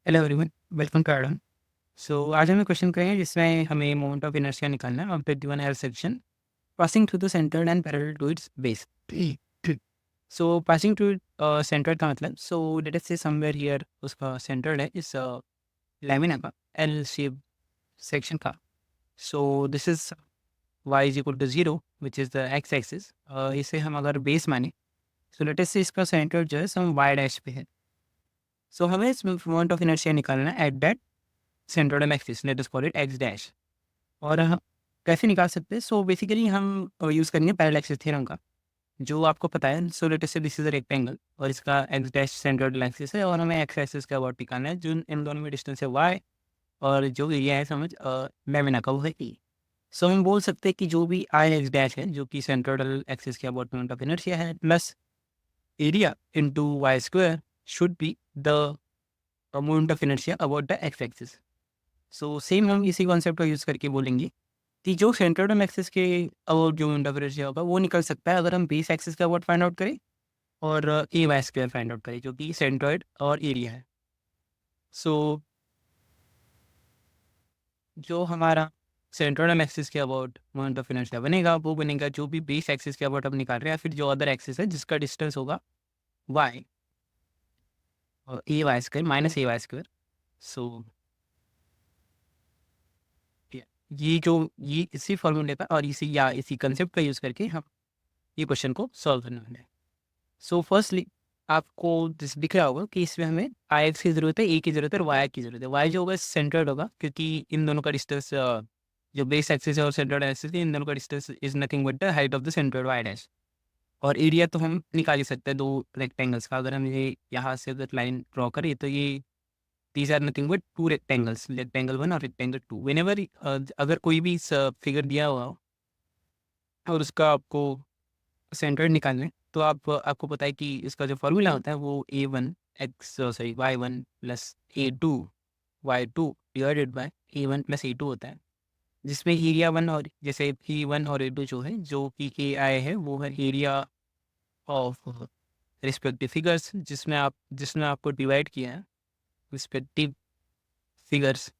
Hello everyone, welcome to Adam. So आज हमें question करेंगे जिसमें हमें मोमेंट ऑफ इनर्शिया निकालना है of the given L section passing through the centred and parallel to its base. So passing to centred का मतलब, सो let us से समवेयर हियर उसका सेंटर्ड है इस लैमिना का एल शेप सेक्शन का। So this is Y is equal to zero which is the X axis. इसे हम अगर बेस माने, सो लेट अस से इसका सेंटर जो है सम वाई डैश पे है। सो हमें इस मोमेंट ऑफ इनर्शिया निकालना है at that centroidal axis, let us call it x dash. और कैसे निकाल सकते हैं? सो बेसिकली हम यूज़ करेंगे पैरेलल एक्सिस थ्योरम का, जो आपको पता है। सो लेट अस से दिस इज अ रेक्टेंगल और इसका एक्स डैश सेंट्रोइडल एक्सिस है और हमें एक्स एक्सिस का अबाउट निकालना है, जो इन दोनों में डिस्टेंस है वाई और जो एरिया है समझ लेमिना का वो है ई। सो हम बोल सकते हैं कि जो भी आई एक्स डैश है जो कि सेंट्रोइडल एक्सिस के अबाउट मोमेंट ऑफ इनर्शिया है plus area into Y square should be the moment of inertia about the X axis. So same हम इसी कॉन्सेप्ट का यूज़ करके बोलेंगे कि जो सेंट्रोइडल एक्सिस के अबाउट जो मोमेंट ऑफ इनर्शिया होगा वो निकल सकता है अगर हम बेस एक्सिस का अबाउट फाइंड आउट करें और A Y square find out करें जो कि सेंट्रोइड और एरिया है। सो जो हमारा सेंट्रोइडल एक्सिस के अबाउट मोमेंट ऑफ इनर्शिया बनेगा वो बनेगा जो भी बेस एक्सिस के अबाउट हम निकाल रहे हैं या फिर जो अदर एक्सिस है जिसका डिस्टेंस होगा वाई और A Y square minus A Y square. So ये इसी फॉर्मूले का और इसी कंसेप्ट का यूज़ करके हम ये क्वेश्चन को सॉल्व करने वाले हैं। सो फर्स्टली आपको दिख रहा होगा कि इसमें हमें आई एक्स की ज़रूरत है, ए की ज़रूरत है और वाई की ज़रूरत है। वाई जो होगा सेंटर्ड होगा क्योंकि इन दोनों का डिस्टेंस जो बेस एक्सिस है और सेंटर्ड एक्सिस है इन दोनों का distance is nothing but the height of the centred Y dash. और एरिया तो हम निकाल ही सकते हैं दो रेक्टेंगल्स का। अगर हम ये यहाँ से अगर लाइन ड्रॉ करें तो ये these are nothing but two rectangles, rectangle one और रेक्टेंगल टू। वेनेवर अगर कोई भी फिगर दिया हुआ हो और उसका आपको सेंटर्ड निकालना है तो आपको पता है कि इसका जो फॉर्मूला होता है वो a one x sorry y one plus a two y two divided by a one plus a two होता है, जिसमें एरिया वन और जैसे ए वन और ए टू जो है जो कि ए आई है वो है एरिया ऑफ रिस्पेक्टिव फिगर्स जिसमें आपको डिवाइड किया है रिस्पेक्टिव फिगर्स।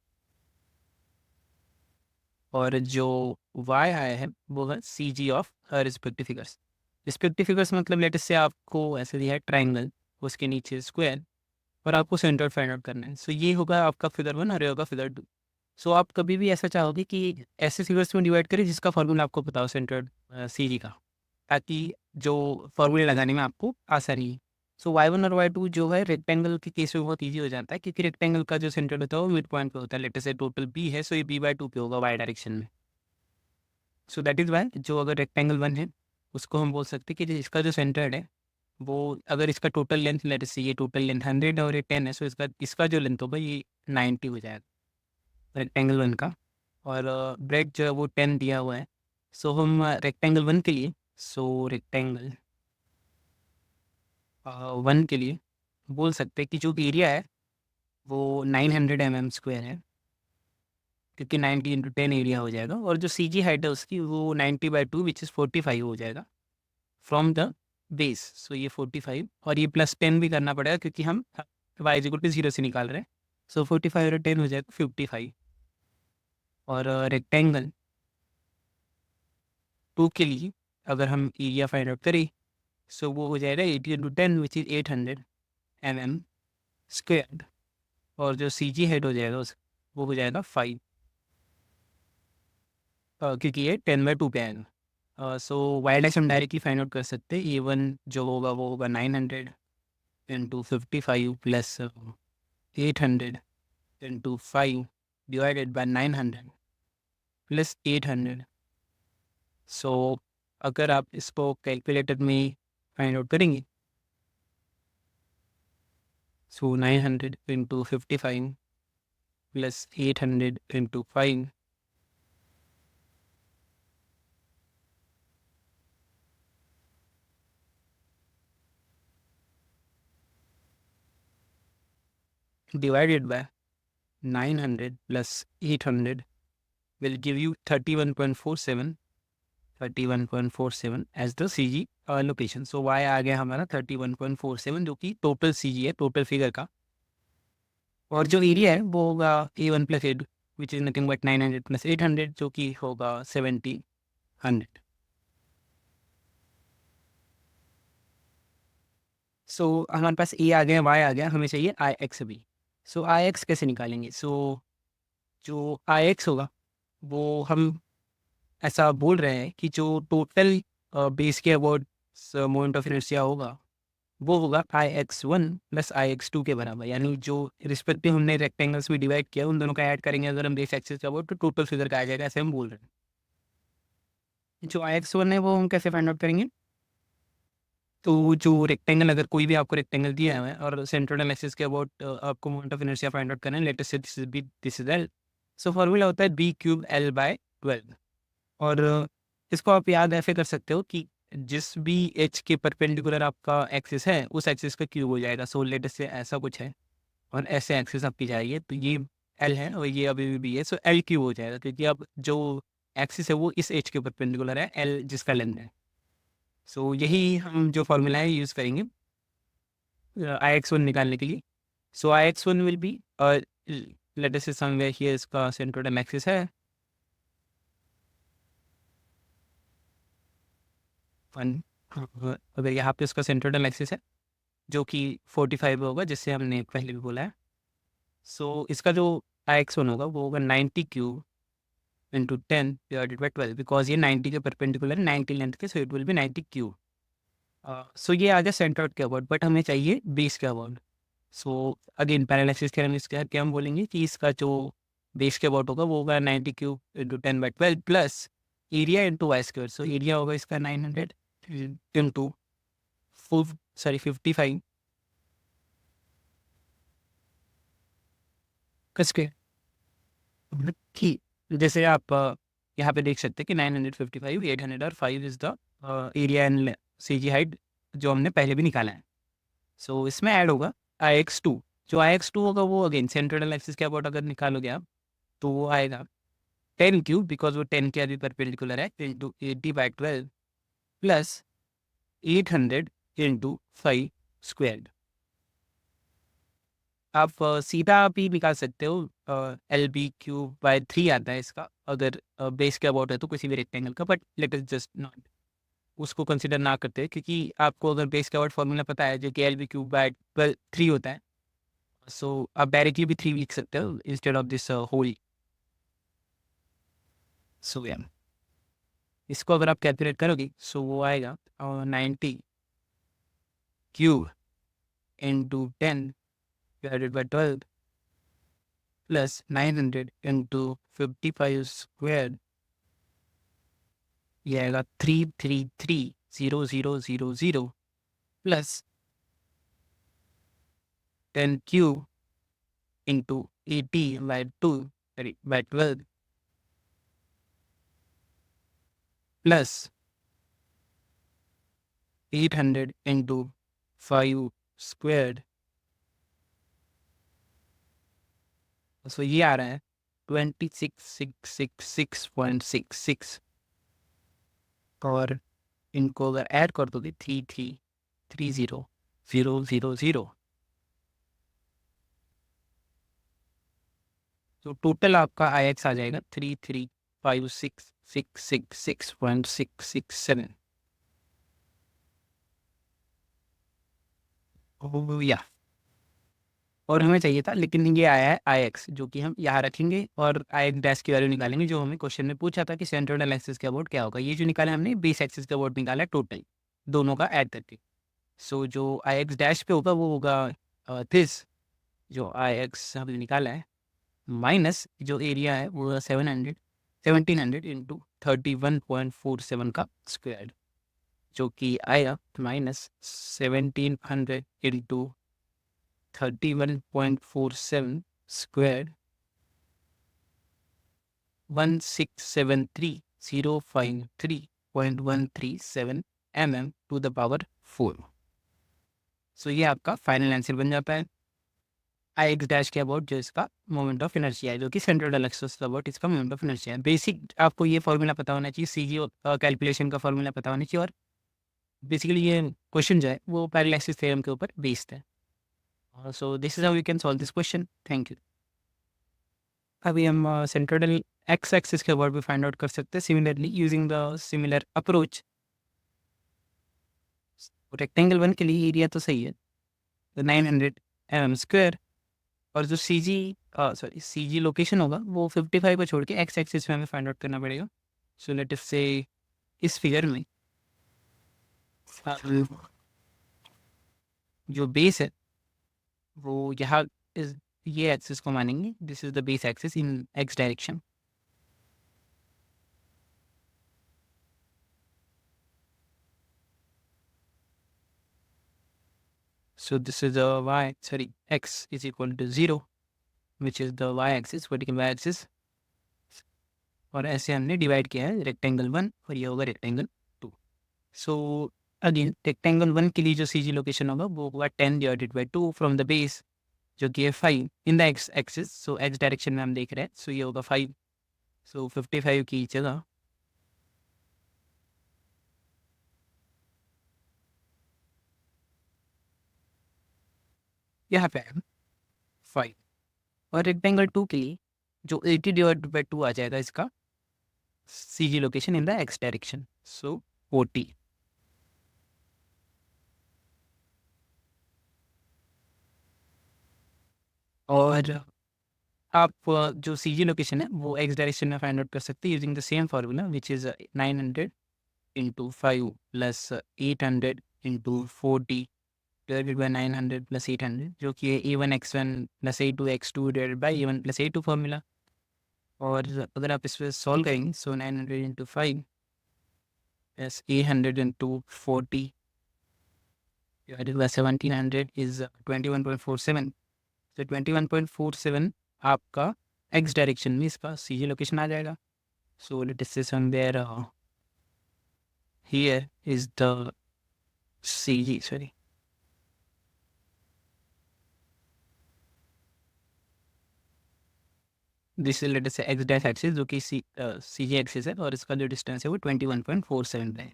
और जो वाई आई है वो है C G of respective figures. Respective figures मतलब लेट से आपको ऐसे दिया है ट्राइंगल, उसके नीचे स्क्वायर और आपको सेंटर फाइंड आउट करना है। सो ये होगा आपका फिगर वन और ये होगा फिगर टू। सो आप कभी भी ऐसा चाहोगे कि ऐसे फिगर्स में डिवाइड करें जिसका फॉर्मूला आपको पता हो सेंटर सी जी का, ताकि जो फॉर्मूले लगाने में आपको आसानी है। सो वाई वन और वाई टू जो है रेक्टेंगल के केस में बहुत ईजी हो जाता है क्योंकि रेक्टेंगल का जो सेंटर होता है वो मिड पॉइंट पे होता है। लेट से टोटल बी है सो ये बी बाई टू पे होगा वाई डायरेक्शन में। सो दैट इज़ वाई जो अगर रेक्टेंगल वन है उसको हम बोल सकते हैं कि इसका जो सेंटर है वो अगर इसका टोटल लेंथ लेट से ये टोटल लेंथ 100 और ये 10 है सो इसका जो लेंथ होगा ये 90 हो जाएगा रेक्टेंगल वन का। और ब्रेड जो है वो 10 दिया हुआ है। सो हम रेक्टेंगल वन के लिए, सो रेक्टेंगल वन के लिए बोल सकते हैं कि जो एरिया है वो 900 mm स्क्वायर है क्योंकि 90 इंटू 10 एरिया हो जाएगा। और जो सी जी हाइट है उसकी वो 90 बाई टू विच इज़ 45 हो जाएगा फ्रॉम द बेस। सो ये 45 और ये प्लस 10 भी करना पड़ेगा क्योंकि हम वाई इक्वल टू जीरो से निकाल रहे हैं। सो 45 और 10 हो जाएगा 55। और रेक्टेंगल टू के लिए अगर हम एरिया फाइंड आउट करें सो वो हो जाएगा 80 into 10 which is 800 mm square. और जो सी जी हेड हो जाएगा उस वो हो जाएगा 5 क्योंकि ये 10/2 पे आएगा। सो वाई डैश हम डायरेक्टली फाइंड आउट कर सकते हैं। ए वन जो होगा वो होगा 900 into 55 plus 800 into 5 divided by 900 plus 800। सो अगर आप इसको कैलकुलेटर में फाइंड आउट करेंगे so 900 into 55 plus 800 into 5 divided by 900 plus 800 will give you 31.47 as the C G location. So y आ गया हमारा 31.47 जो कि टोटल सी जी है टोटल फिगर का। और जो एरिया है वो होगा A1 plus A2 which is nothing but 900 plus 800 जो कि होगा 1700। सो हमारे पास ए आ गया, वाई आ गया, हमें चाहिए आई एक्स भी। सो आई एक्स कैसे निकालेंगे? सो जो आई एक्स होगा वो हम ऐसा बोल रहे हैं कि जो टोटल बेस के अबाउट मोमेंट ऑफ इनर्शिया होगा वो होगा I x one plus I x two के बराबर, यानी जो रिस्पेक्टिव हमने रेक्टेंगल्स में डिवाइड किया उन दोनों का ऐड करेंगे अगर हम बेस एक्सिस का अबाउट, तो टोटल फिगर का आ जाएगा, ऐसे हम बोल रहे हैं। जो आई एक्स वन है वो हम कैसे फाइंड आउट करेंगे? तो जो रेक्टेंगल, अगर कोई भी आपको रेक्टेंगल दिया हुआ है और सेंट्रोइड एक्सिस के अबाउट आपको moment of inertia find out करना है, लेट अस से this is L. So formula होता है बी क्यूब एल बाय 12। और इसको आप याद ऐसे कर सकते हो कि जिस भी एच के परपेंडिकुलर आपका एक्सिस है उस एक्सिस का क्यूब हो जाएगा। सो लेट अस से ऐसा कुछ है और ऐसे एक्सिस आपकी जाएगी, तो ये एल है और ये अभी भी बी है, सो एल क्यूब हो जाएगा क्योंकि अब जो एक्सिस है वो इस एच के परपेंडिकुलर है, एल जिसका लेंथ है। सो यही हम जो फॉर्मूला है यूज़ करेंगे आई एक्स वन निकालने के लिए। So I x one will be let us से समवेयर हियर इसका सेंट्रोइड एक्सिस है 1। अगर यहाँ पे इसका सेंट्रोइड एक्सिस है जो कि 45 होगा, जिससे हमने पहले भी बोला है। सो इसका जो आई एक्स वन होगा वो होगा 90 cube into 10 divided by 12, because ये 90 के परपेंडिकुलर है, 90 लेंथ के, so it will be 90 cube. So ये आ गया सेंट्रोइड के अबाउट, बट हमें चाहिए बेस के about. So again parallel theorem इसके क्या हम बोलेंगे कि इसका जो बेस के अबाउट होगा वो होगा 90 cube into 10 by 12 plus area into Y square. So area होगा इसका 900 इंटू 55 का स्क्वायर। कि जैसे आप यहाँ पे देख सकते हैं कि 955, 800 और 5 is the area and C G height जो हमने पहले भी निकाला है। सो इसमें ऐड होगा आई एक्स टू। जो आई एक्स टू होगा वो अगेन सेंट्रोइड एक्सिस के अबाउट अगर निकालोगे आप तो वो आएगा 10 क्यूब, बिकॉज वो 10 के अभी परपेंडिकुलर है, इंटू 80/12 प्लस 800 इंटू 5 स्क्वायर। आप सीधा भी निकाल सकते हो, एल बी क्यूब बाय 3 आता है इसका अगर बेस के अबाउट है तो किसी भी रेक्टेंगल का, but let us just not उसको कंसिडर ना करते क्योंकि आपको अगर बेस के अबाउट फॉर्मूला पता है जो कि एल बी क्यूब बाय 3 होता है। सो आप डायरेक्टली भी 3 लिख सकते हो इंस्टेड ऑफ दिस होल। सो या इसको अगर आप कैलकुलेट करोगे सो वो आएगा 90 cube into 10 divided by 12 plus 900 into 55 square, ये आएगा 333,000 plus 10 cube into 80/2 sorry by 12 plus 800 into 5 square. So ये आ रहा है 26,666.66 और इनको अगर ऐड कर दोगे 33,30,000 तो टोटल आपका आई एक्स आ जाएगा 33,56,666.667। ओह या और हमें चाहिए था, लेकिन ये आया है आई एक्स जो कि हम यहाँ रखेंगे और आई एक्स डैश की वैल्यू निकालेंगे जो हमें क्वेश्चन में पूछा था कि सेंट्रोइड एक्सिस के अबाउट क्या होगा। ये जो निकाला हमने बेस एक्सिस के अबाउट निकाला है टोटल दोनों का ऐड करके। सो जो आई एक्स डैश पे होगा वो होगा दिस जो आई एक्स हमने निकाला है माइनस जो एरिया है वो 1700 इंटू 31.47 का स्क्वायर, जो कि आएगा minus 1700 into 31.47 square 1673,053.137 mm to the power 4। So ये आपका फाइनल आंसर बन जाता है आई एक्स डैश के अबाउट जो इसका मोमेंट ऑफ इनर्शिया है, जो कि सेंट्रोइड एक्सिस अबाउट इसका मोमेंट ऑफ इनर्शिया है। बेसिक आपको ये फॉर्मूला पता होना चाहिए, सी जी कैलकुलेशन का फॉर्मूला पता होना चाहिए, और बेसिकली ये क्वेश्चन जो है वो पैरेलल एक्सिस थ्योरम के ऊपर बेस्ड है। So this is how you can solve this question. Thank you. अभी हम सेंट्रोइडल एक्स एक्सिस के वर्ड भी फाइंड आउट कर सकते हैं similarly using the similar approach. Rectangle 1 के लिए एरिया तो सही है, तो 900 mm². और जो सी जी लोकेशन होगा वो 55 को छोड़ के एक्स एक्सिस में हमें फाइंड आउट करना पड़ेगा. सो लेट अस से इस फिगर में जो बेस है वो यहाँ इस ये एक्सिस को मानेंगे. This is the base axis in x direction. So this is the x is equal to 0, which is the y-axis, vertical y-axis. और ऐसे हमने डिवाइड किया है रेक्टेंगल 1 और ये होगा रेक्टेंगल 2. सो अगेन रेक्टेंगल 1 के लिए जो सी जी लोकेशन होगा वो होगा 10/2 फ्रॉम द बेस, जो कि है 5 इन the X axis. So x direction में हम देख रहे हैं. सो ये होगा 5. सो 55 की जगह यहाँ पे 5. और रेक्टेंगल 2 के लिए जो 80/2 आ जाएगा इसका C G location in the x direction. So 40. और आप जो सी जी लोकेशन है वो एक्स डायरेक्शन में फाइंड आउट कर सकते हैं using the same formula, which is 900 into 5 plus 800 into 40 divided by 900 plus 800, जो कि है A1 x1 plus A2 x2 divided by A1 plus A2 formula. और अगर आप इस पर सॉल्व करेंगे so 900 into 5 plus 800 into 40 divided by 1700 is 21.47. तो 21.47 आपका एक्स डायरेक्शन में इसका सी जी लोकेशन आ जाएगा. सो लेट अस से somewhere here is the C G, sorry, this is let us say X dash axis, जो कि सी जी एक्सिस है, और इसका जो डिस्टेंस है वो 21.47 है.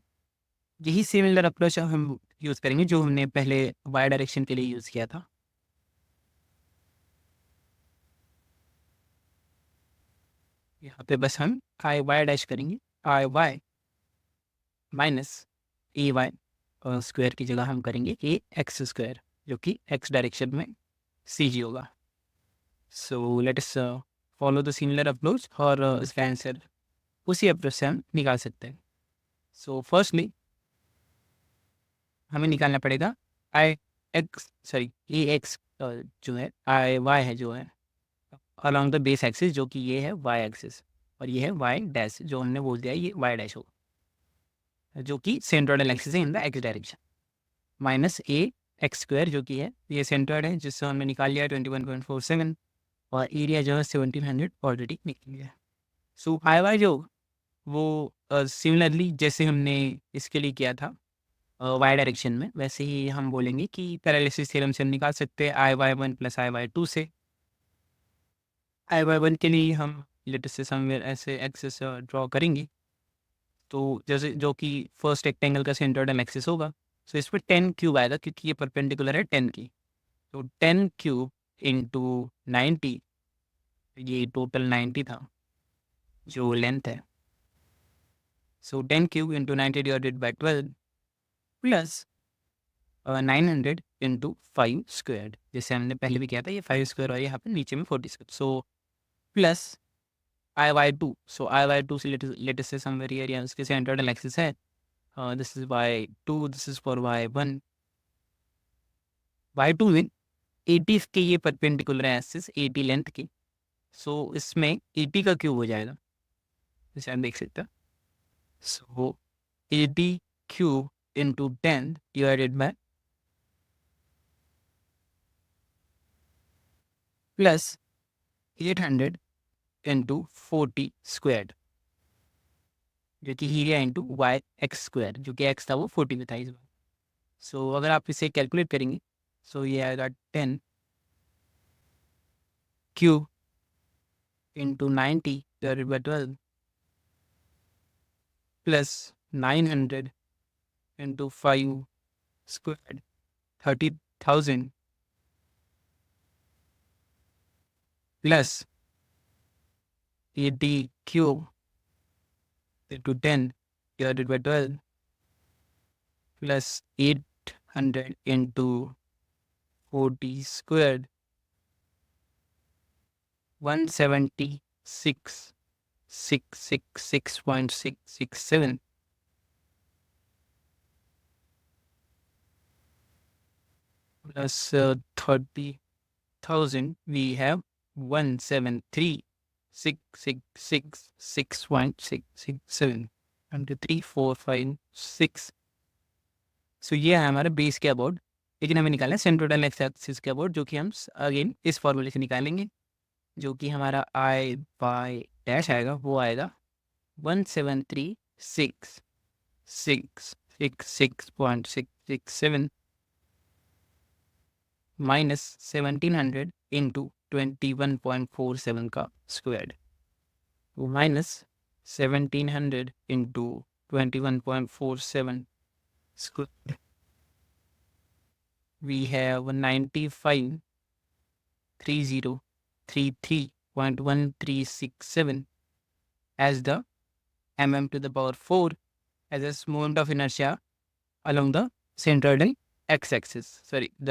यही सिमिलर अप्रोच हम यूज़ करेंगे जो हमने पहले वाई डायरेक्शन के लिए यूज़ किया था. यहाँ पे बस हम आई वाई डैश करेंगे. आई वाई माइनस ए वाई स्क्वायर की जगह हम करेंगे ए एक्स स्क्वायर, जो कि एक्स डायरेक्शन में सी जी होगा. सो let us follow the similar approach, और इसका आंसर उसी अप्रोच से हम निकाल सकते हैं. सो फर्स्टली हमें निकालना पड़ेगा आई एक्स, सॉरी ए एक्स जो है, आई वाई है जो है अलॉन्ग द बेस एक्सिस, जो कि ये है वाई एक्सिस, और ये है वाई डैश जो हमने बोल दिया ये वाई डैश होगा, जो कि सेंट्रोइडल एक्सिस है इन the x direction, minus A x square जो कि है ये सेंट्रोइड है, जिससे हमने निकाल लिया 21.47, और एरिया जो है 1700 ऑलरेडी निकल गया. सो आई वाई जो वो सिमिलरली जैसे हमने इसके लिए किया था वाई डायरेक्शन में, वैसे ही हम बोलेंगे कि पैरेललिसिस थ्योरम से हम निकाल सकते हैं आई वाई 1 प्लस आई वाई 2 से. आई वाई 1 के लिए हम लेटेस्ट से समवेयर ऐसे एक्सिस ड्रॉ करेंगे, तो जैसे जो कि फर्स्ट रेक्टेंगल का सेंट्रोइडल एक्सिस होगा. सो इस पर 10 क्यूब आएगा क्योंकि ये परपेंडिकुलर है 10 की. तो 10 क्यूब इंटू 90, ये टोटल 90 था जो लेंथ है. सो 10 cube into 90 divided by 12 plus 900 into 5 square, जैसे हमने पहले भी किया था. ये 5 स्क्वायर और यहाँ पे नीचे में 40 square. So plus I Y 2. So I Y 2 say latest say somewhere here, या उसके सेंट्रोइडल एक्सिस है. This is Y 2, this is for Y 1. Y 2 में 80 के ये परपेंडिकुलर है एक्सिस 80 लेंथ की. सो इसमें 80 का क्यूब हो जाएगा, जैसे आप देख सकते हैं. So 80 cube into 10 divided by plus 800 into 40 square, जो कि area into Y X square, जो कि एक्स था वो 40 में था इस बार. सो अगर आप इसे कैलकुलेट करेंगे सो ये आएगा 10 cube into 90 divided by 12 plus 900 into 5 square, 30,000 plus 80 cube into 10 divided by 12 plus 800 into 40 squared 176,666.667 plus 30,000 we have 173,666.667 and 3 4 5 6. सो ये है हमारा बेस के अबाउट, लेकिन हमें निकालना है सेंट्रोइड एक्स एक्सिस के अबाउट, जो कि हम अगेन इस फॉर्मूले से निकालेंगे, जो कि हमारा आई बाई डैश आएगा, वो आएगा 173,666.667 माइनस 1700 इंटू 21.47 का स्क्वायर, वो minus 1700 into 21.47 squared. We have 95,3033.1367 as the mm to the power 4 as a moment of inertia along the centroidal x-axis. Sorry, the